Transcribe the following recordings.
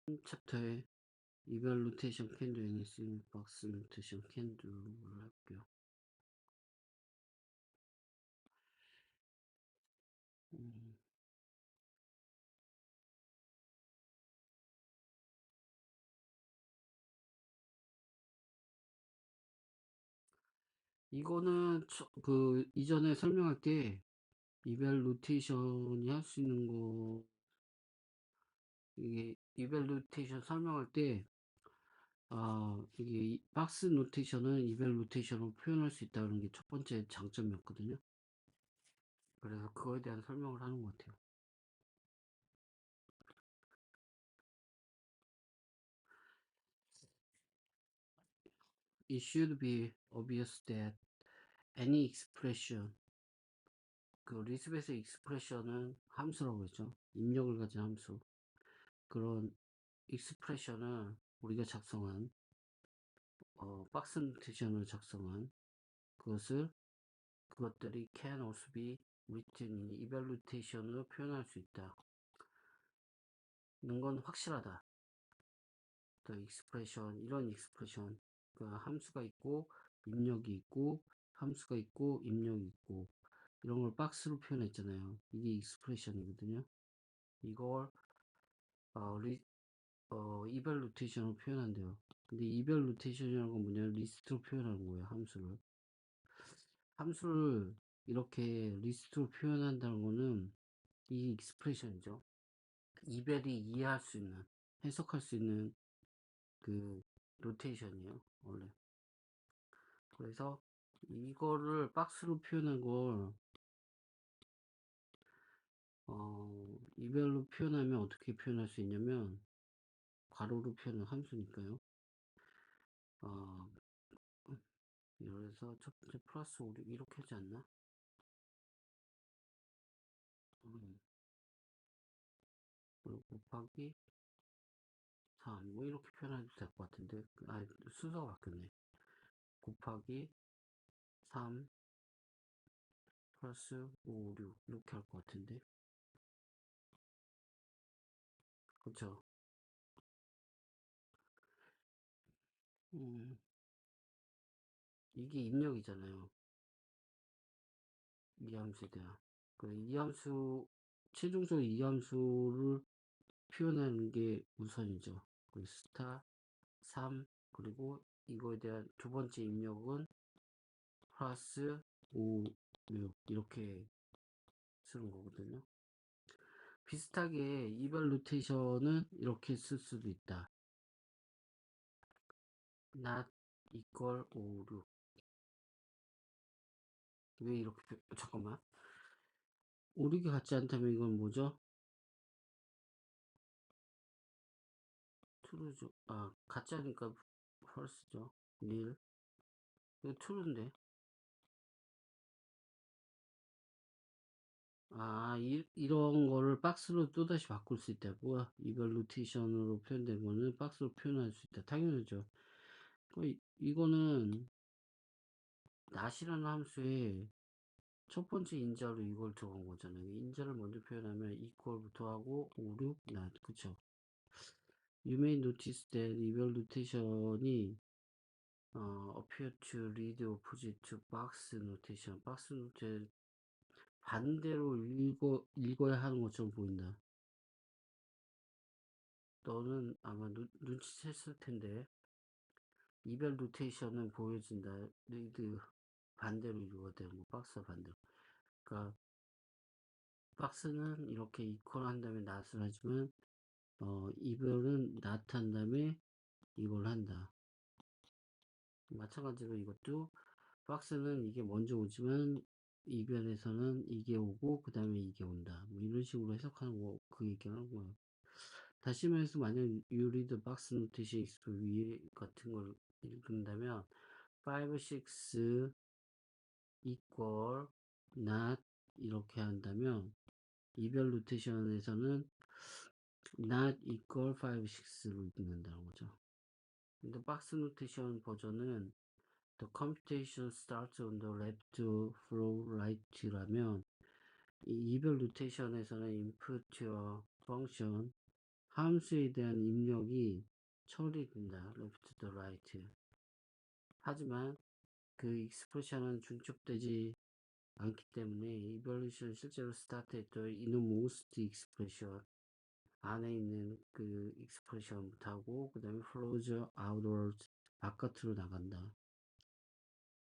챕터에 evaluation can do anything, box notation can do를 할게요. 이거는 그 이전에 설명할 때 evaluation이 할 수 있는 거, 이게 evaluation 설명할 때 이게 박스 노테이션은 evaluation으로 표현할 수 있다는 게 첫 번째 장점이었거든요. 그래서 그거에 대한 설명을 하는 것 같아요. It should be obvious that any expression, 그 리스베스 expression은 함수라고 했죠. 입력을 가진 함수. 그런 expression을 우리가 작성한 박스 노테이션을 작성한 그것들이 can also be written in evaluation으로 표현할 수 있다. 는 건 확실하다. the expression, 이런 expression, 그 함수가 있고 입력이 있고 함수가 있고 입력이 있고 이런 걸 박스로 표현했잖아요. 이게 expression이거든요. 이걸 evaluation으로 표현한대요. 근데 evaluation이라는 건 뭐냐면 리스트로 표현하는 거예요. 함수를 이렇게 리스트로 표현한다는 거는 이 expression이죠. 이벨이 이해할 수 있는, 해석할 수 있는 그 노테이션이에요, 원래. 그래서 이거를 박스로 표현한 걸 이별로 표현하면 어떻게 표현할 수 있냐면 괄호로 표현한 함수니까요. 그래서 첫 번째 플러스 5 이렇게 하지 않나? 그리고 곱하기 3 뭐 이렇게 표현해도 될 것 같은데 순서가 바뀌었네. 곱하기 3 플러스 5, 6 이렇게 할 것 같은데, 그쵸? 이게 입력이잖아요. 이 함수에 대한 이 함수, 최종적으로 이 함수를 표현하는 게 우선이죠. 스타 3, 그리고 이거에 대한 두 번째 입력은 플러스 5, 6 이렇게 쓰는 거거든요. 비슷하게 evaluation은 이렇게 쓸 수도 있다. not equal 5, 6. 왜 이렇게 잠깐만. 5, 6이 같지 않다면 이건 뭐죠? true죠. 같지 않으니까 false죠. nil. 이거 true인데. 이런 거를 박스로 또다시 바꿀 수 있다고. evaluation으로 표현된 거는 박스로 표현할 수 있다. 당연하죠. 이거는 not이라는 함수에 첫 번째 인자로 이걸 들어간 거잖아요. 인자를 먼저 표현하면 equal부터 하고 5, 6, not. 그쵸? You may notice that evaluation이 appear to read opposite to box notation. 박스 노테이션 반대로 읽어야 하는 것처럼 보인다. 너는 아마 눈치챘을 텐데 이별 노테이션은 보여진다. 리드 반대로 읽어야 되는 거, 박스 반대로. 그러니까 박스는 이렇게 이퀄 한 다음에 낫을 하지만 이별은 낫 한 다음에 이걸 한다. 마찬가지로 이것도 박스는 이게 먼저 오지만 이별에서는 이게 오고 그 다음에 이게 온다. 뭐 이런 식으로 해석하는 거, 그 얘기를 하는 거예요. 다시 말해서 만약 you read box notation 위에 같은 걸 읽는다면 5, 6 equal not 이렇게 한다면 이별 노테이션에서는 not equal 5, 6로 읽는다는 거죠. 근데 박스 노테이션 버전은 the computation starts on the left from right라면 이 이별 노테이션에서는 input와 function 함수에 대한 입력이 처리된다. left to right. 하지만 그 익스프레션은 중첩되지 않기 때문에 evaluation 실제로 스타트했던 innermost expression 안에 있는 그 expression 못하고 그 다음에 flows outwards 바깥으로 나간다.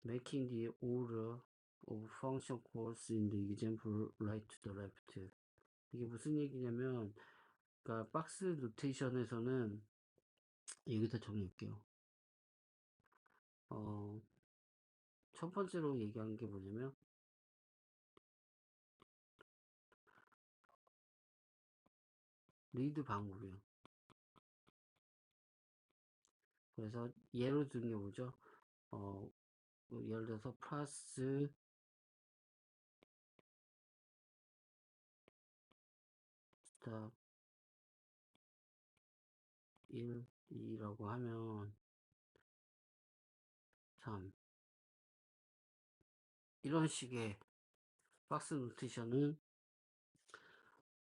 making the order of function calls in the example right to the left. 이게 무슨 얘기냐면, 그러니까 박스 노테이션에서는 여기다 정리할게요. 첫 번째로 얘기한 게 뭐냐면 리드 방법이에요. 그래서 예로 든 게 뭐죠? 예를 들어서 플러스 1, 2라고 하면 3 이런 식의 박스 노테이션은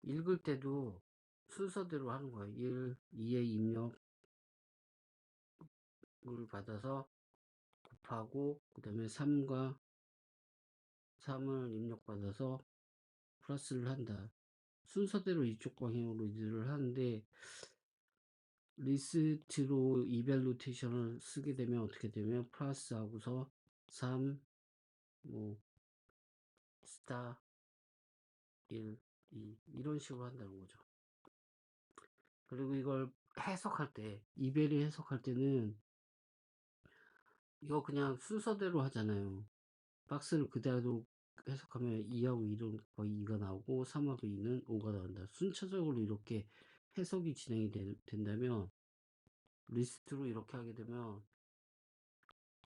읽을 때도 순서대로 하는 거예요. 1, 2의 입력을 받아서 곱하고 그 다음에 3과 3을 입력받아서 플러스를 한다. 순서대로 이쪽 방향으로 일을 하는데 리스트로 이벨로테이션을 쓰게 되면 어떻게 되면 플러스 하고서 3, 뭐 스타 1, 2 이런 식으로 한다는 거죠. 그리고 이걸 해석할 때 이벨이 해석할 때는 이거 그냥 순서대로 하잖아요. 박스를 그대로 해석하면 2하고 2는 거의 2가 나오고 3하고 2는 5가 나온다. 순차적으로 이렇게 해석이 진행이 된다면 리스트로 이렇게 하게 되면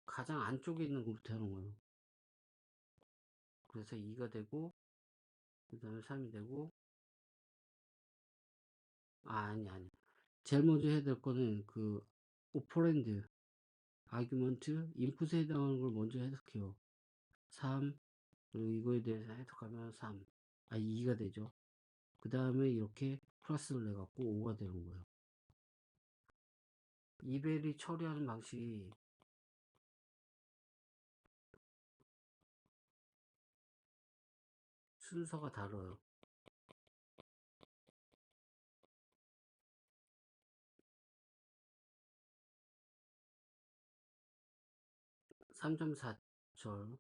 가장 안쪽에 있는 것부터 하는 거예요. 그래서 2가 되고 그 다음에 3이 되고 아니 제일 먼저 해야 될 거는 그 오퍼랜드 아규먼트 인풋에 해당하는 걸 먼저 해석해요. 3 그리고 이거에 대해서 해석하면 2가 되죠. 그 다음에 이렇게 플러스를 내갖고 5가 되는 거예요. 이벨이 처리하는 방식이 순서가 다르요. 3.4절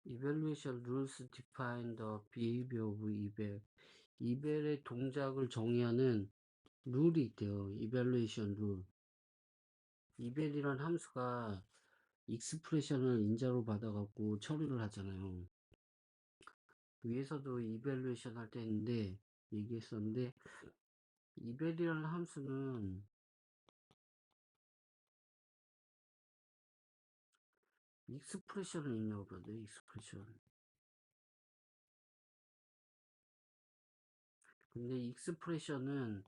Evaluation rules define the behavior of eval. 이벨의 동작을 정의하는 룰이 있대요. Evaluation rule. 이벨이란 함수가 익스프레션을 인자로 받아갖고 처리를 하잖아요. 위에서도 이벨루에이션 할 때 했는데 얘기했었는데 이벨이라는 함수는 익스프레션을 입력하거든요. 익스프레션. 근데 익스프레션은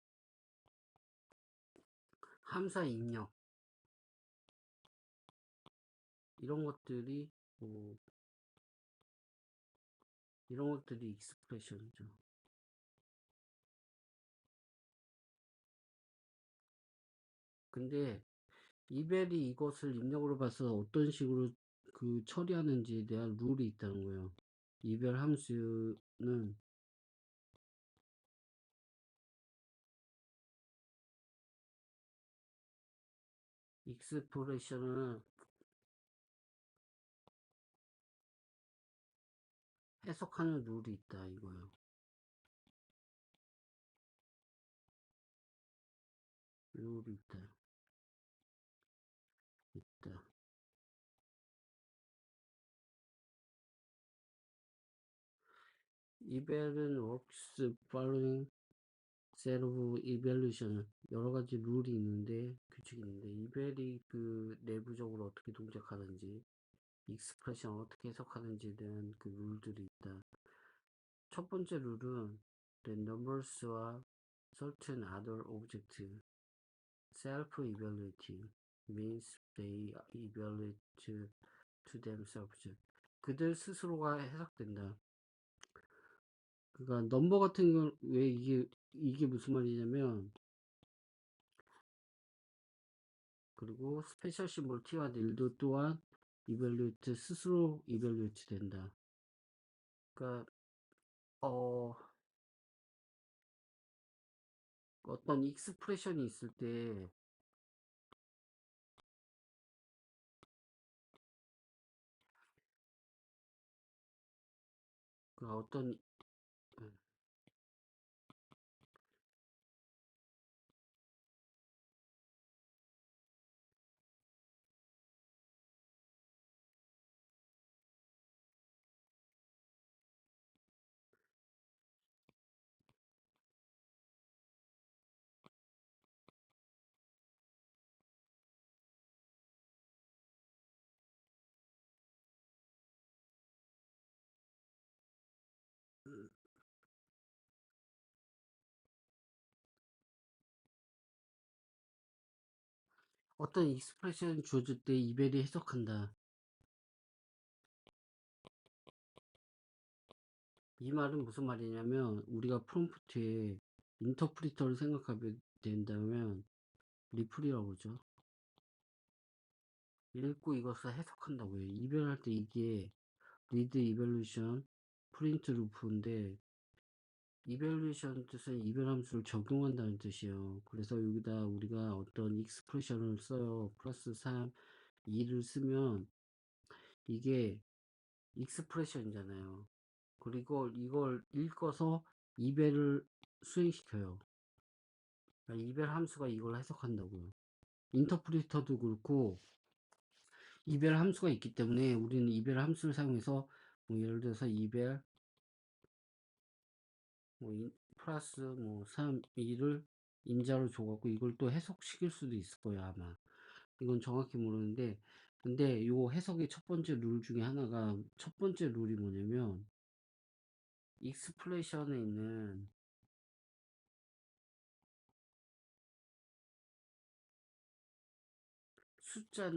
함사 입력 이런 것들이 이런 것들이 익스프레션이죠. 근데 이벨이 이것을 입력으로 봐서 어떤 식으로 그 처리하는지에 대한 룰이 있다는 거예요. 이벨 함수는 익스프레션을 해석하는 룰이 있다 이거예요. 룰이 있다. 이벨은 works following set of evaluation 여러 가지 룰이 있는데 규칙이 있는데 이벨이 그 내부적으로 어떻게 동작하는지 익스프레션 어떻게 해석하는지에 대한 그 룰들이 있다. 첫 번째 룰은 the numbers와 certain other objects self-evaluating means they evaluate to themselves. 그들 스스로가 해석된다. 그러니까 넘버 같은 경 왜 이게 무슨 말이냐면, 그리고 스페셜 심볼 t와 닐도 또한 evaluate 스스로 evaluate 된다. 그러니까 어떤 익스프레션이 있을 때 그 어떤 익스프레션이 주어질 때 이벨이 해석한다. 이 말은 무슨 말이냐면, 우리가 프롬프트에 인터프리터를 생각하게 된다면 리플이라고 그러죠. 읽고 이것을 해석한다고요. 이별할 때 이게 리드 이벨루션 프린트 루프인데, 이벨루션 뜻은 이별 함수를 적용한다는 뜻이에요. 그래서 여기다 우리가 어떤 익스프레션을 써요. 플러스 3, 2를 쓰면 이게 익스프레션이잖아요. 그리고 이걸 읽어서 이별을 수행시켜요. 그러니까 이별 함수가 이걸 해석한다고요. 인터프리터도 그렇고 이별 함수가 있기 때문에 우리는 이별 함수를 사용해서 뭐 예를 들어서 이별 플러스 3, 2를 인자로 줘갖고 이걸 또 해석시킬 수도 있을 거예요, 아마. 이건 정확히 모르는데, 근데 요 해석의 첫 번째 룰 중에 하나가, 첫 번째 룰이 뭐냐면, 익스프레션에 있는 숫자,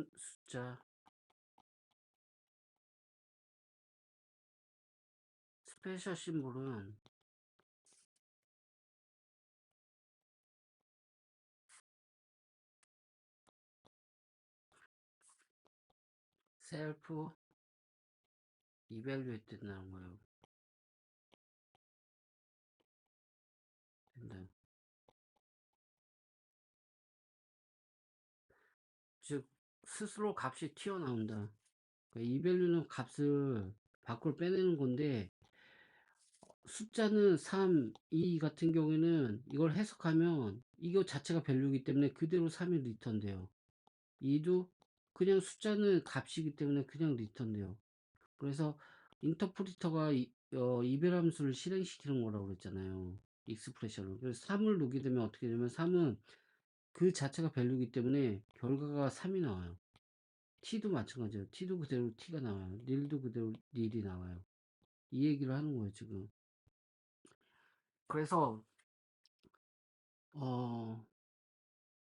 스페셜 심볼은 셀프 이밸류에이트 된다는 거예요. 된다. 즉, 스스로 값이 튀어나온다. 그러니까 이밸류는 값을 밖으로 빼내는 건데, 숫자는 3, 2 같은 경우에는 이걸 해석하면 이거 자체가 밸류이기 때문에 그대로 3이 리턴 돼요. 2도 그냥 숫자는 값이기 때문에 그냥 리턴 돼요. 그래서 인터프리터가 이별 함수를 실행시키는 거라고 그랬잖아요. 익스프레션을. 그래서 3을 놓게 되면 어떻게 되냐면 3은 그 자체가 밸류이기 때문에 결과가 3이 나와요. t도 마찬가지예요. t도 그대로 t가 나와요. 닐도 그대로 닐이 나와요. 이 얘기를 하는 거예요, 지금. 그래서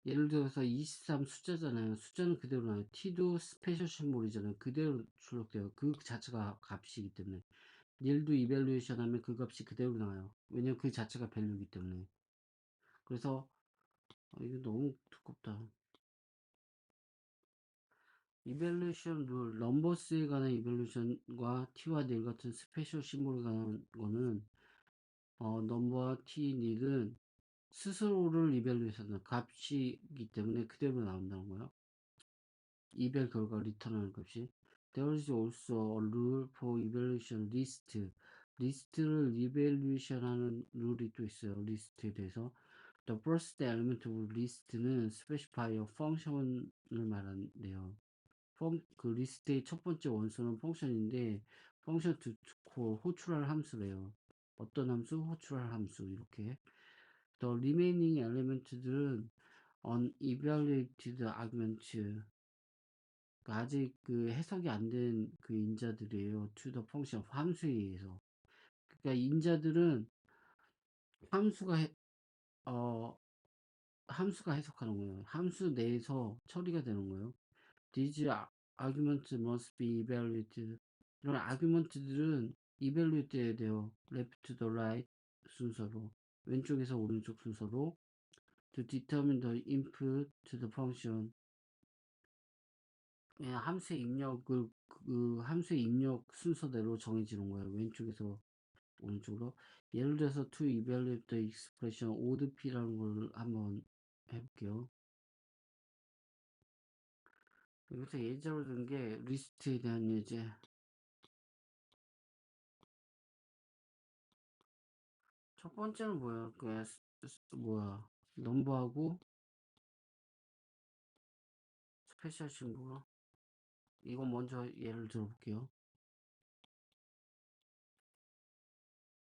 예를 들어서 23 숫자잖아요. 숫자는 그대로 나와요. t도 스페셜 심볼이잖아요. 그대로 출력돼요. 그 자체가 값이기 때문에. 닐도 이밸루에이션 하면 그 값이 그대로 나와요. 왜냐면 그 자체가 밸류이기 때문에. 그래서 이거 너무 두껍다. 이밸루에이션 룰, 넘버스에 관한 이밸루에이션과 t와 닐 같은 스페셜 심볼에 관한 거는 넘버와 t, 닐은 스스로를 이밸루에이션은 값이기 때문에 그대로 나온다는 거예요. 이별 결과 리턴하는 값이. There is also a rule for evaluation list. 리스트를 이밸루에이션 하는 룰이 또 있어요. 리스트에 대해서. The first element of list는 specify a function을 말한대요. 그 리스트의 첫 번째 원소는 펑션인데, function to call 호출할 함수래요. 어떤 함수? 호출할 함수. 이렇게. The remaining elements들은 unevaluated arguments. 아직 그 해석이 안 된 그 인자들이에요. to the function 함수에 의해서. 그러니까 인자들은 함수가 함수가 해석하는 거예요. 함수 내에서 처리가 되는 거예요. These arguments must be evaluated. 이런 아규먼트들은 evaluate 해야 돼요. left to the right 순서로, 왼쪽에서 오른쪽 순서로, to determine the input to the function. 함수의 입력을 그 함수의 입력 순서대로 정해지는 거예요. 왼쪽에서 오른쪽으로. 예를 들어서 to evaluate the expression ODP라는 걸 한번 해볼게요. 여기서 예제로 든 게 리스트에 대한 예제. 첫 번째는 뭐야? 넘버하고 스페셜 친구. 이거 먼저 예를 들어볼게요.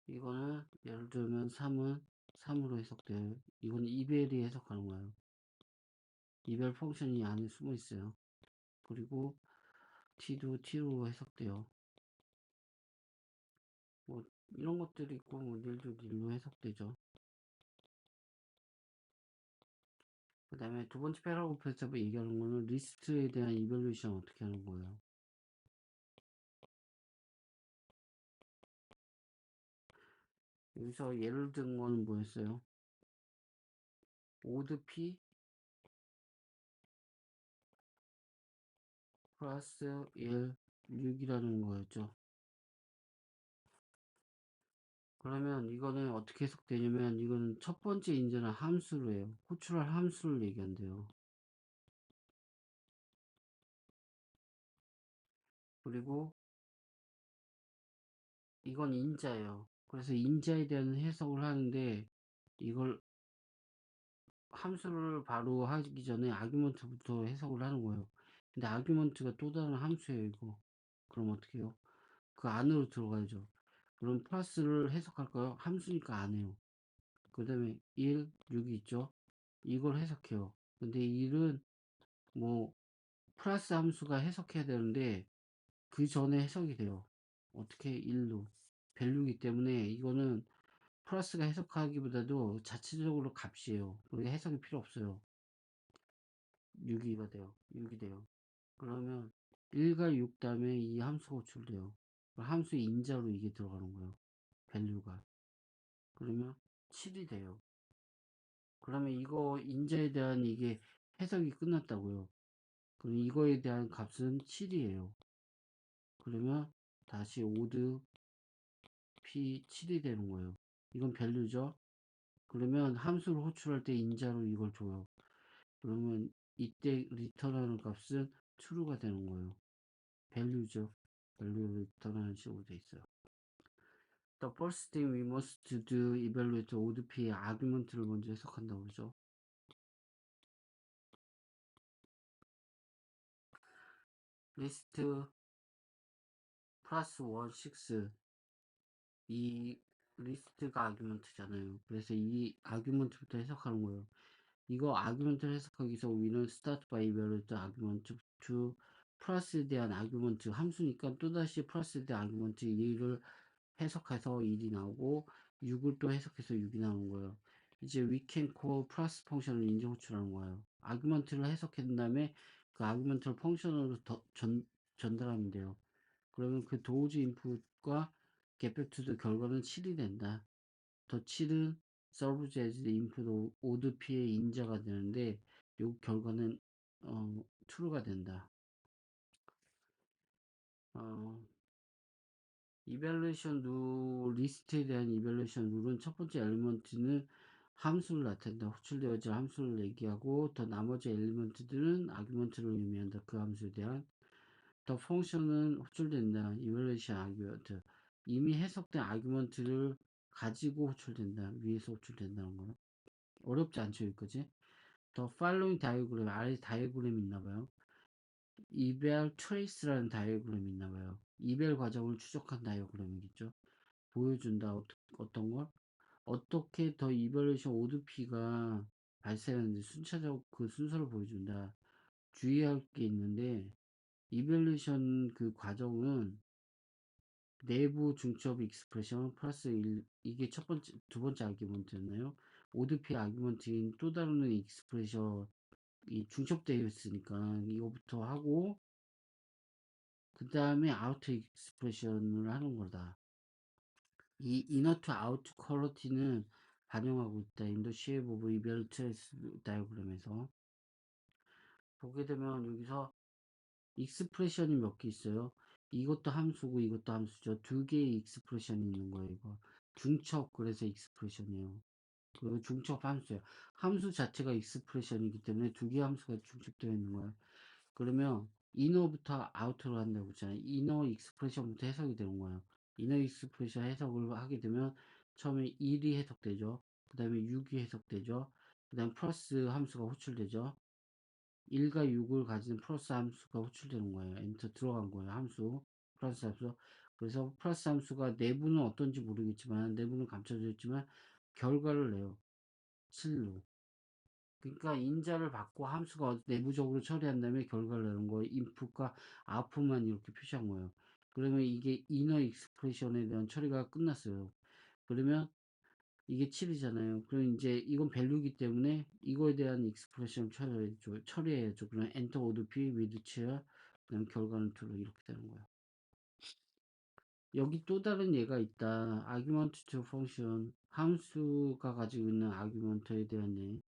이거는 예를 들면 3은 3으로 해석돼요. 이건 이벨이 해석하는 거예요. 이벨 펑션이 안에 숨어 있어요. 그리고 t도 t로 해석돼요. 뭐 이런 것들이 있고, 뭐 닐도 닐로 해석되죠. 그 다음에 두 번째 패러그래프에서 얘기하는 거는 리스트에 대한 이벨루이션 어떻게 하는 거예요. 여기서 예를 든 거는 뭐였어요? 오드 P 플러스 1, 6이라는 거였죠. 그러면 이거는 어떻게 해석되냐면, 이거는 첫 번째 인제는 함수로 해요. 호출할 함수를 얘기한대요. 그리고 이건 인자예요. 그래서 인자에 대한 해석을 하는데, 이걸 함수를 바로 하기 전에 아규먼트부터 해석을 하는 거예요. 근데 아규먼트가 또 다른 함수예요, 이거. 그럼 어떻게 해요? 그 안으로 들어가야죠. 그럼 플러스를 해석할까요? 함수니까 안 해요. 그 다음에 1, 6이 있죠? 이걸 해석해요. 근데 1은 뭐 플러스 함수가 해석해야 되는데 그 전에 해석이 돼요. 어떻게 1로 밸류이기 때문에 이거는 플러스가 해석하기보다도 자체적으로 값이에요. 그러니까 해석이 필요 없어요. 6이 돼요. 6이 돼요. 그러면 1과 6 다음에 이 함수가 호출돼요. 함수의 인자로 이게 들어가는 거예요. 밸류가. 그러면 7이 돼요. 그러면 이거 인자에 대한 이게 해석이 끝났다고요. 그럼 이거에 대한 값은 7이에요. 그러면 다시 오드 p 7이 되는 거예요. 이건 밸류죠. 그러면 함수를 호출할 때 인자로 이걸 줘요. 그러면 이때 리턴하는 값은 true가 되는 거예요. 밸류죠. 밸류를 리턴하는 식으로 돼 있어요. The first thing we must do evaluate ODP의 argument를 먼저 해석한다고 그러죠. 리스트 플러스 1, 6 이 리스트가 아규먼트잖아요. 그래서 이 아규먼트부터 해석하는 거예요. 이거 아규먼트를 해석하기 위해서 우리는 start by evaluate argument to 플러스에 대한 아규먼트 함수니까 또다시 플러스에 대한 아규먼트 1을 해석해서 1이 나오고 6을 또 해석해서 6이 나오는 거예요. 이제 we can call 플러스 펑션을 인제 호출하는 거예요. 아규먼트를 해석한 다음에 그 아규먼트를 펑션으로 전달하면 돼요. 그러면 그 도우즈 인풋과 getBackTo도 결과는 7이 된다. 더 7은 serves as input odd p의 인자가 되는데 요 결과는 true가 된다. 이밸루에이션 룰, 리스트에 대한 이밸루에이션 룰은 첫 번째 엘리먼트는 함수를 나타낸다. 호출되어질 함수를 얘기하고 더 나머지 엘리먼트들은 아규먼트를 의미한다. 그 함수에 대한 더 펑션은 호출된다. 이밸루에이션 아규먼트 이미 해석된 아규먼트를 가지고 호출된다. 위에서 호출된다는 거는 어렵지 않죠, 여기까지. 더 팔로잉 다이어그램 아래 다이어그램이 있나봐요. 이벨 트레이스라는 다이어그램이 있나봐요. 이벨 과정을 추적한 다이어그램이겠죠. 보여준다. 어떤 걸? 어떻게 더 이벌레이션 오드피가 발생하는지 순차적 그 순서를 보여준다. 주의할 게 있는데 이벌레이션 그 과정은 내부 중첩 익스프레션 플러스 1, 이게 두 번째 아규먼트였나요? ODP 아규먼트인 또 다른 익스프레션이 중첩되어 있으니까 이거부터 하고 그 다음에 아우터 익스프레션을 하는 거다. 이 이너 투 아우트 퀄리티는 반영하고 있다. 인도 쉐이브 오브 이별 트레이스 다이어그램에서 보게 되면 여기서 익스프레션이 몇 개 있어요. 이것도 함수고 이것도 함수죠. 두 개의 익스프레션이 있는 거예요. 이거 중첩, 그래서 익스프레션이에요. 그 중첩 함수예요. 함수 자체가 익스프레션이기 때문에 두 개의 함수가 중첩되어 있는 거예요. 그러면 이너부터 아우터로 한다고 했잖아요. 이너 익스프레션부터 해석이 되는 거예요. 이너 익스프레션 해석을 하게 되면 처음에 1이 해석되죠. 그 다음에 6이 해석되죠. 그 다음 플러스 함수가 호출되죠. 1과 6을 가진 플러스 함수가 호출되는 거예요. 엔터 들어간 거예요. 함수. 플러스 함수. 그래서 플러스 함수가 내부는 어떤지 모르겠지만, 내부는 감춰져 있지만, 결과를 내요. 7로. 그러니까 인자를 받고 함수가 내부적으로 처리한 다음에 결과를 내는 거예요. 인풋과 아웃풋만 이렇게 표시한 거예요. 그러면 이게 이너 익스프레션에 대한 처리가 끝났어요. 그러면 이게 7이잖아요. 그럼 이제 이건 밸류이기 때문에 이거에 대한 익스프레션 처리해야죠. 그럼 엔터 오드피 위드 7, 그다음 결과는 true 이렇게 되는 거예요. 여기 또 다른 예가 있다. argument to function, 함수가 가지고 있는 argument에 대한 예.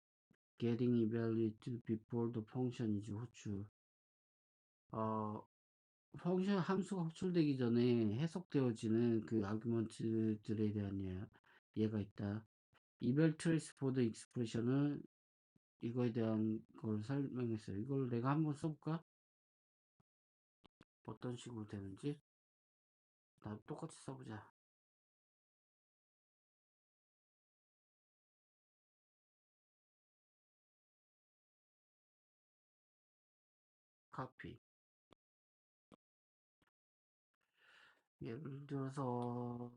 getting evaluated before the function is 호출. 펑션 함수가 호출되기 전에 해석되어지는 그 아규먼트들에 대한 예가 있다. 이별 트레이스 포드 익스프레션은 이거에 대한 걸 설명했어요. 이걸 내가 한번 써볼까? 어떤 식으로 되는지. 나 똑같이 써보자. 카피. 예를 들어서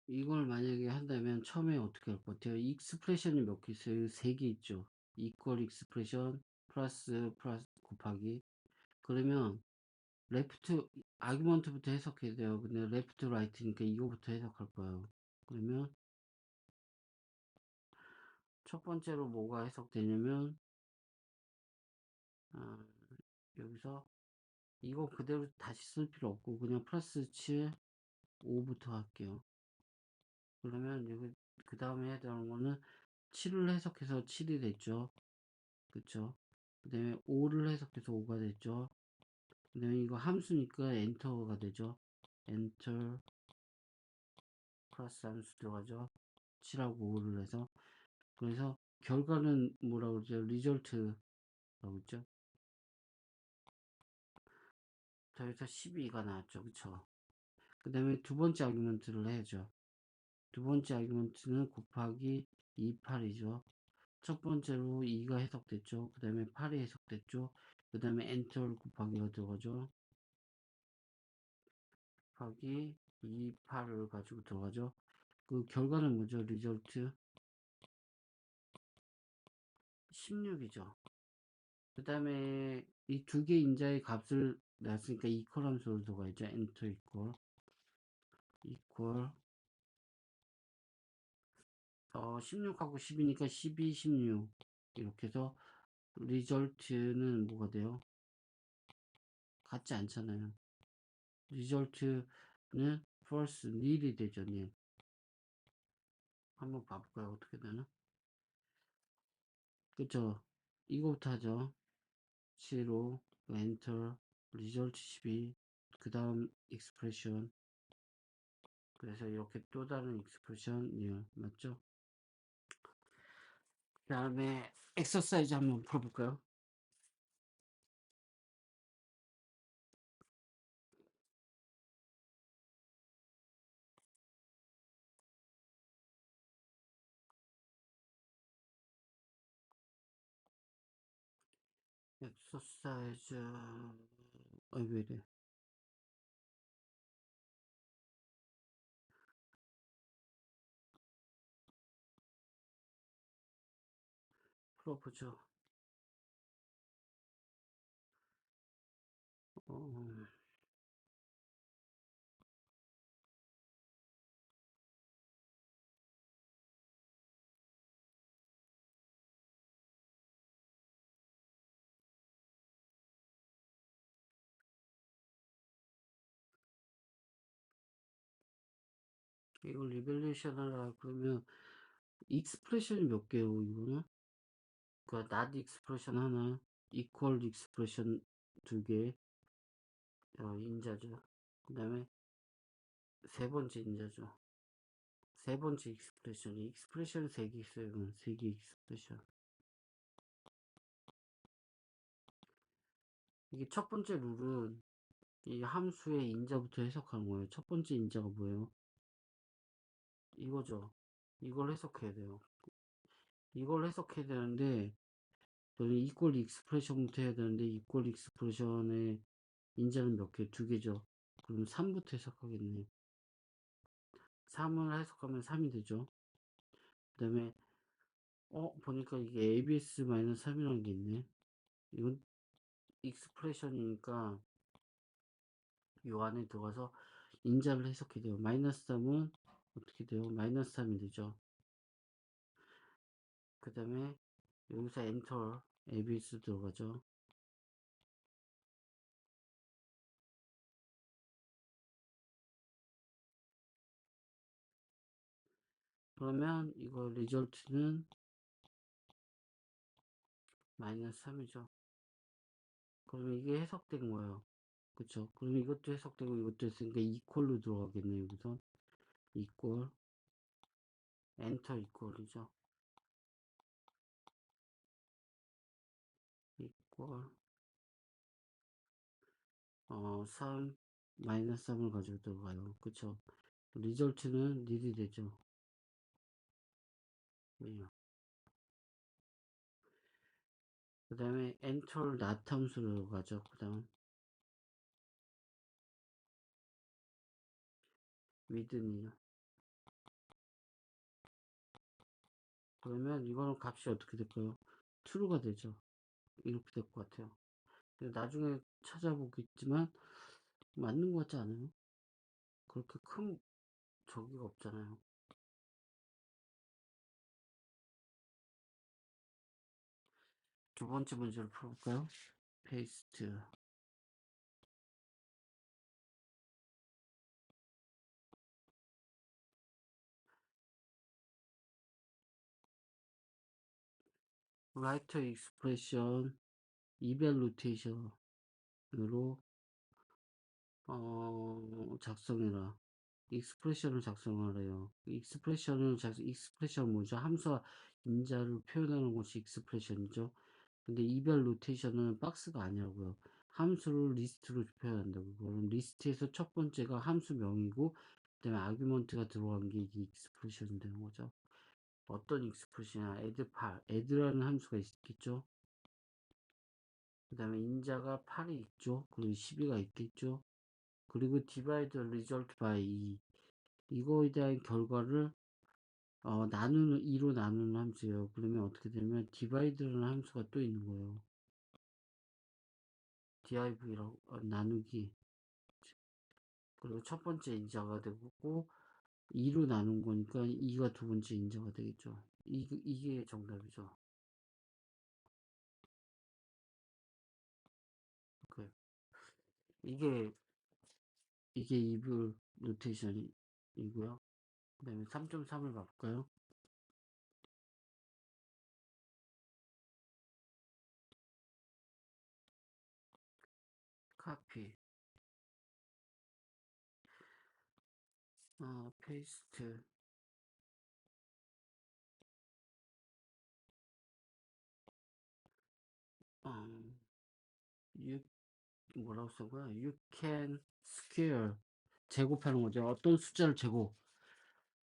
이걸 만약에 한다면 처음에 어떻게 할 것 같아요? 익스프레션이 몇 개 있어요? 3개 있죠. 이퀄 익스프레션 플러스 곱하기. 그러면 레프트 아규먼트부터 해석해야 돼요. 근데 레프트 라이트니까 이거부터 해석할 거예요. 그러면 첫 번째로 뭐가 해석되냐면 아, 여기서 이거 그대로 다시 쓸 필요 없고 그냥 플러스 7 5부터 할게요. 그러면 여기 그 다음에 해야 되는 거는 7을 해석해서 7이 됐죠. 그쵸? 그 다음에 5를 해석해서 5가 됐죠. 그 다음에 이거 함수니까 엔터가 되죠. 엔터 플러스 함수 들어가죠. 7하고 5를 해서 그래서 결과는 뭐라고 그러죠? 리절트라고 있죠. 자, 여기서 12가 나왔죠. 그쵸? 그 다음에 두 번째 아규먼트를 해야죠. 두 번째 아규먼트는 곱하기 2, 8이죠. 첫 번째로 2가 해석됐죠. 그 다음에 8이 해석됐죠. 그 다음에 엔터를 곱하기가 들어가죠. 곱하기 2, 8을 가지고 들어가죠. 그 결과는 뭐죠? 리절트 16이죠. 그 다음에 이 두 개 인자의 값을 놨으니까 이퀄 함수를 들어가야죠. 엔터 이퀄 16하고 10이니까 12, 16 이렇게 해서 리절트는 뭐가 돼요? 같지 않잖아요. 리절트는 false, nil이 되죠. nil. 한번 봐볼까요? 어떻게 되나? 그쵸? 이거부터 하죠. 7로 엔터 리절트 12, 그 다음 익스프레션, 그래서 이렇게 또 다른 익스프레션 nil 맞죠? 그 다음에 엑서사이즈 한번 풀어볼까요? 엑서사이즈, 왜 이래. 풀어보죠. 어, 이걸 리벨레이션 하라 그러면, 익스프레션이 몇 개요, 이거는? 그니까, not 익스프레션 하나, equal 익스프레션 두 개, 인자죠. 그 다음에, 세 번째 인자죠. 세 번째 익스프레션 세 개 있어요. 세 개 익스프레션. 이게 첫 번째 룰은 이 함수의 인자부터 해석하는 거예요. 첫 번째 인자가 뭐예요? 이거죠. 이걸 해석해야 돼요. 이걸 해석해야 되는데, 저는 이퀄 익스프레션부터 해야 되는데, 이퀄 익스프레션의 인자는 몇 개? 두 개죠. 그럼 3부터 해석하겠네. 3을 해석하면 3이 되죠. 그 다음에, 보니까 이게 abs-3이라는 게 있네. 이건 익스프레션이니까, 요 안에 들어가서 인자를 해석해야 돼요. 마이너스 3은 어떻게 돼요? 마이너스 3이 되죠. 그 다음에 여기서 엔터 abs 들어가죠. 그러면 이거 리절트는 마이너스 3이죠. 그러면 이게 해석된 거예요. 그쵸? 그럼 이것도 해석되고 이것도 했으니까 이퀄로 들어가겠네요. 여기서 이퀄 엔터 이퀄이죠. 이퀄 3 마이너스 3을 가지고 들어가요. 그쵸? 리절트는 닐이 되죠. 왜요? 그 다음에 엔터를 나탐수로 가죠. 그 다음 위든이요. 그러면 이거는 값이 어떻게 될까요? true가 되죠. 이렇게 될 것 같아요. 나중에 찾아보겠지만 맞는 것 같지 않아요? 그렇게 큰 저기가 없잖아요. 두 번째 문제를 풀어볼까요? 페이스트. 라이터 익스프레션 이벨로테이션으로 작성해라. 익스프레션을 작성하래요. 익스프레션 뭐죠? 함수와 인자를 표현하는 것이 익스프레션이죠. 근데 이별 로테이션은 박스가 아니라고요. 함수를 리스트로 표현한다고. 그럼 리스트에서 첫 번째가 함수명이고, 그 다음에 아규먼트가 들어간 게 이게 익스프레션이 되는 거죠. 어떤 익스프레션이야? add라는 함수가 있겠죠. 그 다음에 인자가 8이 있죠. 그리고 12가 있겠죠. 그리고 divide result by 2. 이거에 대한 결과를 나누는 2로 나누는 함수예요. 그러면 어떻게 되면 divide라는 함수가 또 있는 거예요. div라고 나누기. 그리고 첫 번째 인자가 되고 2로 나눈 거니까 2가 두 번째 인자가 되겠죠. 이게 정답이죠. 그 이게 이블 노테이션이고요. 그 다음에 3.3을 바꿀까요? 카피, 페이스트, you 뭐라고 쓴 거야? You can square 제곱하는 거죠. 어떤 숫자를 제곱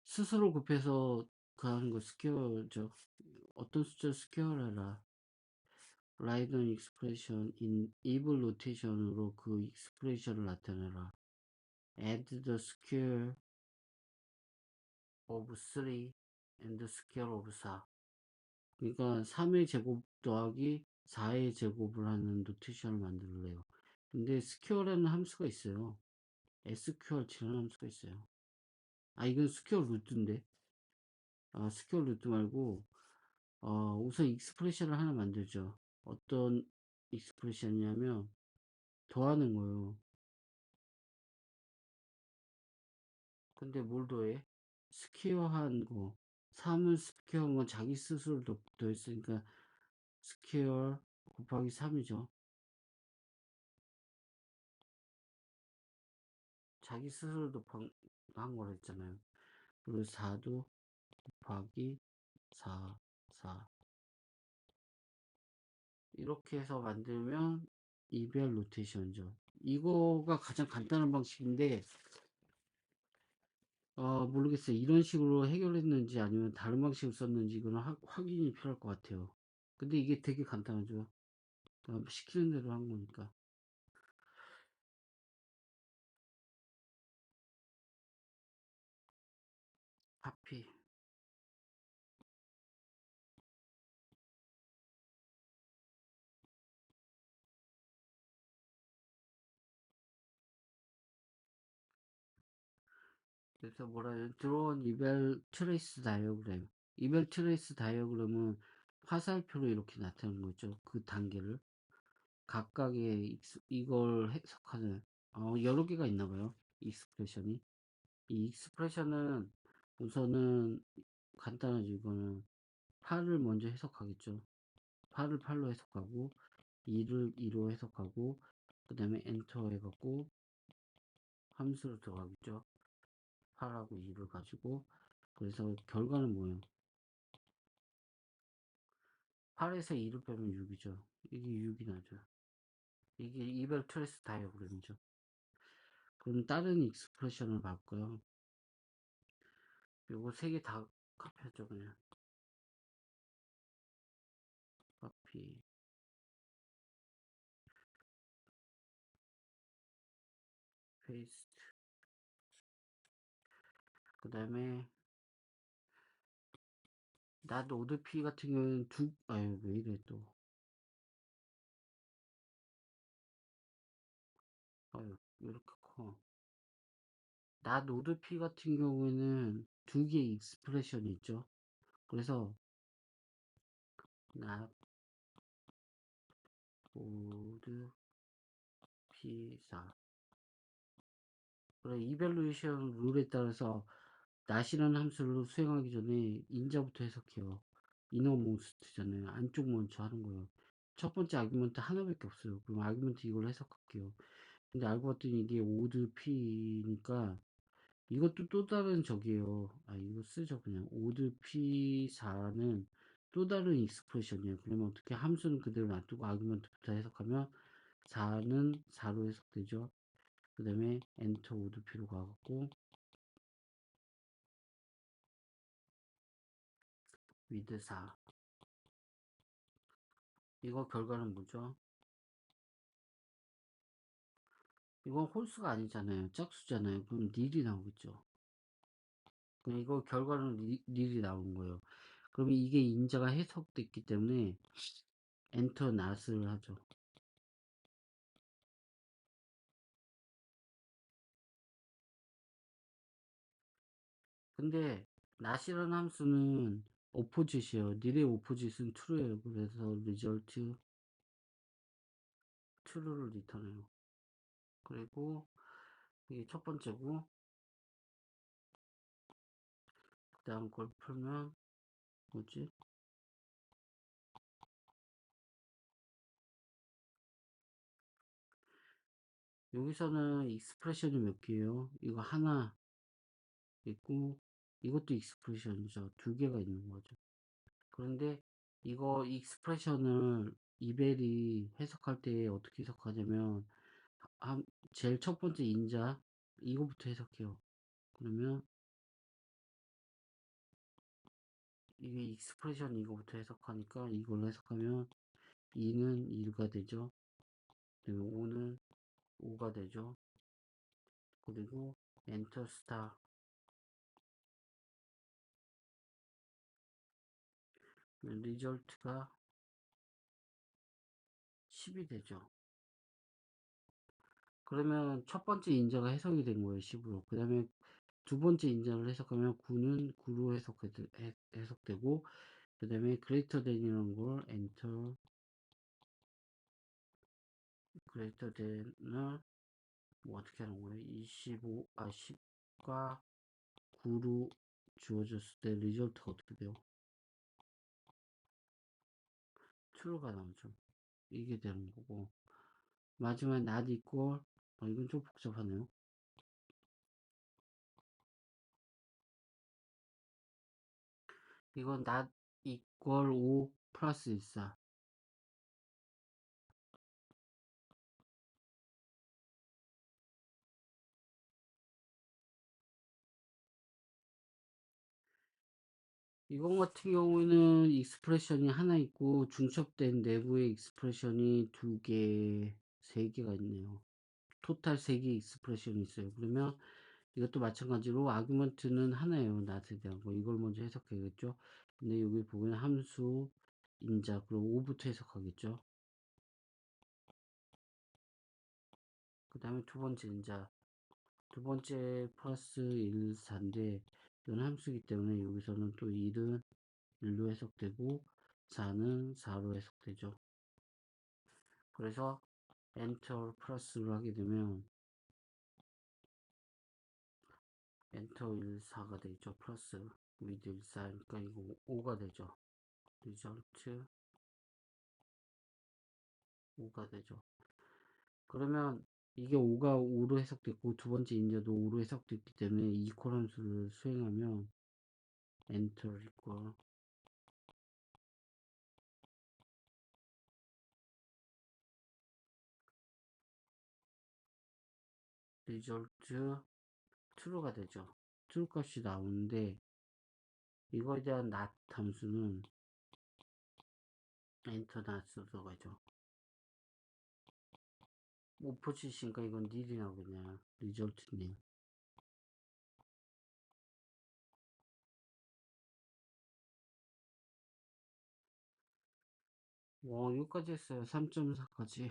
스스로 곱해서 그 하는 거 스퀘어죠. 어떤 숫자를 스퀘어를 해라. write an expression in if notation으로 그 expression을 나타내라. add the square of 3 and the square of 4. 그러니까 3의 제곱 더하기 4의 제곱을 하는 노테이션을 만들래요. 근데 square라는 함수가 있어요. sqrt라는 함수가 있어요. 아, 이건 square 루트인데. 아, square 루트 말고 우선 익스프레션을 하나 만들죠. 어떤 익스프레션이냐면 더하는 거예요. 근데 뭘 더해? 스퀘어한 거. 3은 스퀘어한 건 자기 스스로 더했으니까 스퀘어 곱하기 3이죠. 자기 스스로 더한 거라 했잖아요. 그리고 4도 곱하기 4, 4. 이렇게 해서 만들면 이별 로테이션이죠. 이거가 가장 간단한 방식인데 모르겠어요. 이런 식으로 해결했는지 아니면 다른 방식을 썼는지 이거는 확인이 필요할 것 같아요. 근데 이게 되게 간단하죠. 시키는 대로 한 거니까. 카피. 그래서 뭐라 해요? 드론 이별 트레이스 다이어그램. 이별 트레이스 다이어그램은 화살표로 이렇게 나타내는 거죠. 그 단계를. 각각의 이걸 해석하는 여러 개가 있나 봐요. 익스프레션이. 이 익스프레션은 우선은 간단하죠. 이거는 8을 먼저 해석하겠죠. 8을 8로 해석하고 2를 2로 해석하고 그 다음에 엔터 해갖고 함수로 들어가겠죠. 8하고 2를 가지고 그래서 결과는 뭐예요? 8에서 2를 빼면 6이죠. 이게 6이 나죠. 이게 이별 트레스 다이어그램이죠. 그럼 다른 익스프레션을 볼까요? 요거 세 개 다 카피하죠. 그냥 카피 페이스트 그 다음에 나도 오드피 같은 경우는 아유 왜 이래 또 아유 왜 이렇게 커 나 노드피 같은 경우에는 두 개의 익스프레션이 있죠. 그래서 나 노드 피사 그래 이벨루에이션 룰에 따라서 낫이라는 함수를 수행하기 전에 인자부터 해석해요. 이너모스트잖아요. 안쪽 먼저 하는 거예요. 첫 번째 아규먼트 하나밖에 없어요. 그럼 아규먼트 이걸 해석할게요. 근데 알고 봤더니 이게 오드 P니까 이것도 또 다른 적이에요. 아, 이거 쓰죠. 그냥 오드 P4는 또 다른 익스프레션이에요. 그러면 어떻게 함수는 그대로 놔두고 아규먼트부터 해석하면 4는 4로 해석되죠. 그 다음에 엔터 오드 P로 가갖고 위드 4 이거 결과는 뭐죠? 이건 홀수가 아니잖아요. 짝수잖아요. 그럼 닐이 나오겠죠. 그럼 이거 결과는 닐이 나온 거예요. 그러면 이게 인자가 해석됐기 때문에 엔터 낫을 하죠. 근데 낫이라는 함수는 오포짓이에요. 닐의 오포짓은 true예요. 그래서 result true를 리턴해요. 그리고 이게 첫 번째고 그 다음 걸 풀면 뭐지? 여기서는 익스프레션이 몇 개예요? 이거 하나 있고 이것도 익스프레션이죠. 두 개가 있는 거죠. 그런데 이거 익스프레션을 이벨이 해석할 때 어떻게 해석하냐면 제일 첫 번째 인자 이거부터 해석해요. 그러면 이게 익스프레션 이거부터 해석하니까 이걸로 해석하면 2는 1가 되죠. 그다음에 5는 5가 되죠. 그리고 엔터 스타 리절트가 10이 되죠. 그러면 첫 번째 인자가 해석이 된 거예요, 10으로. 그 다음에 두 번째 인자를 해석하면 9는 9로 해석되고, 그 다음에 greater than이라는 걸 enter, greater than을 뭐 어떻게 하는 거예요? 10과 9로 주어졌을 때 리절트가 어떻게 돼요? true가 나오죠. 이게 되는 거고. 마지막에 not equal, 이건 좀 복잡하네요. 이건 not equal 5 플러스 14. 이건 같은 경우에는 익스프레션이 하나 있고 중첩된 내부의 익스프레션이 두 개, 세 개가 있네요. 토탈 세 개 익스프레션이 있어요. 그러면 이것도 마찬가지로 아규먼트는 하나예요. 낫에 대한 거. 이걸 먼저 해석해야겠죠. 근데 여기 보면 함수, 인자, 그리고 5부터 해석하겠죠. 그 다음에 두 번째 인자. 두 번째 플러스 1, 4인데 이건 함수이기 때문에 여기서는 또 1은 1로 해석되고 4는 4로 해석되죠. 그래서 엔터 플러스를 하게 되면 엔터 1, 4가 되죠. 플러스 위드 1, 4니까 이거 5가 되죠. 리절트 5가 되죠. 그러면 이게 5가 5로 해석됐고 두 번째 인자도 5로 해석됐기 때문에 이퀄 함수를 수행하면 엔터 이퀄 리절트 true가 되죠. true 값이 나오는데 이거에 대한 not 함수는 엔터 not으로 들어가죠. 못 붙이시니까 이건 닐이 나오겠냐. 리절트 닐. 여기까지 했어요. 3.4까지.